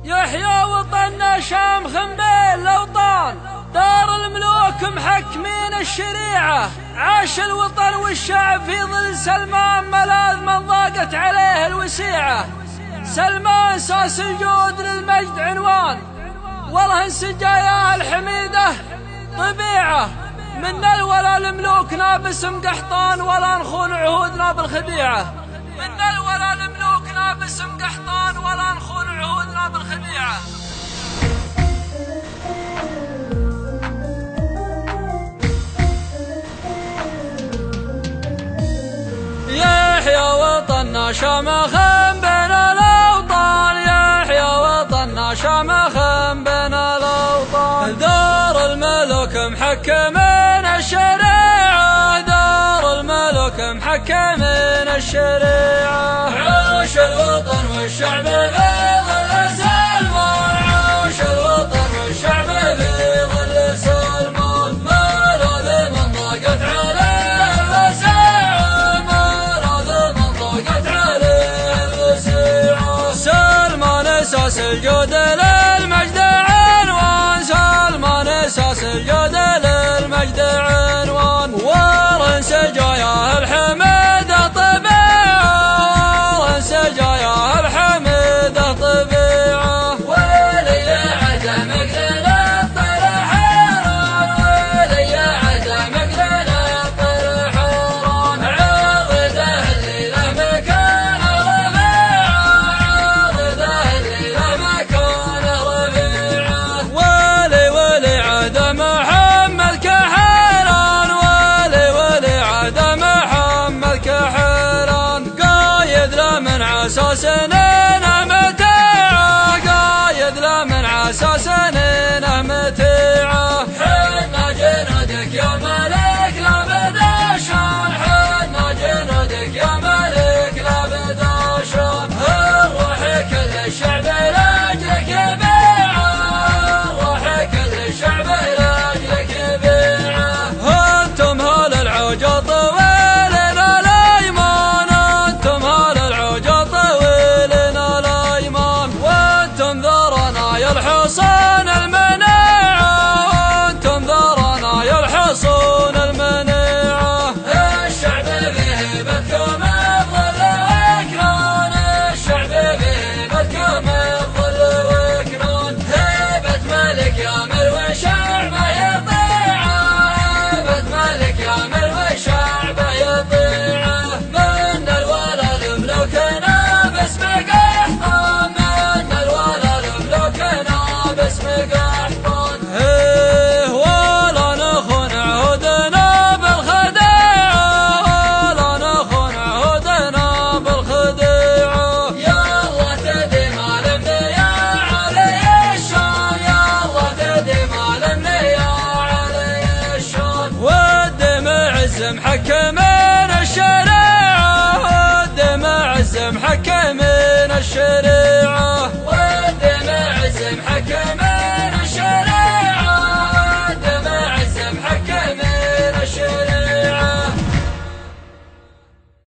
يحيى وطننا شامخ بين الأوطان، دار الملوك محكمين الشريعة. عاش الوطن والشعب في ظل سلمان، ملاذ من ضاقت عليه الوسيعة. سلمان ساس الجود للمجد عنوان، والله سجاياه الحميدة طبيعة. من الولا الملوكنا باسم قحطان، ولا نخون عهودنا بالخديعة. من الولا الملوكنا باسم قحطان، ولا نخون عهودنا بالخديعة. يحيى وطننا شامخ بين الأوطان، يحيى وطننا شامخ بين الأوطان. دار الملوك محكمين الشريعة، دار الملوك محكمين الشريعة. عاش الوطن والشعب في ظل سلمان، عاش الوطن والشعب في ظل سلمان. ملاذ من ضاقت عليه الوسيعة، ملاذ من ضاقت عليه الوسيعة. سلمان اساس الجود للمجد عنوان، سلمان اساس الجود للمجد عنوان. ورن سجاياه الحميدة طبيعة، ورن سجاياه الحميدة طبيعة. ولي عدم مقلل الطير حيران، ولي عدم مقلل الطير حيران. عاضده اللي له مكان رفيعة، عاضده اللي له مكان رفيعة. ولي عدم محمد كحيران، ولي عدم محمد كحيران. قايد له من عسى سنينه متيعة، قايد له من عسى سنينه متيعة. حنا جنودك يا ملك لا بداشان، حنا جنودك يا ملك لا بداشان. الروح كل الشعب لاجلك يبيعه، الروح كل الشعب لاجلك يبيعه. انتم هل العوجة طويلين الايمان، انتم هل العوجة طويلين الايمان. وانتم ذرنا يا الحصون المنيعة، وانتم ذرنا يا الحصون المنيعة. الشعب بهيبتكم الظل وكنون، الشعب بهيبتكم الظل وكنون. هيبة ملك يامر وشعبه يطيعه، هيبة ملك يامر وشعبه يطيعه. من الولا لملوكنا باسم قحطان، من الولا لملوكنا باسم قحطان. ولا نخون عهودنا بالخديعة، ولا نخون عهودنا بالخديعة. يلا تديم المنيا علي الشان، يلا تديم المنيا علي الشان. والدم عز محكمين الشريعة، والدم عز محكمين الشريعة.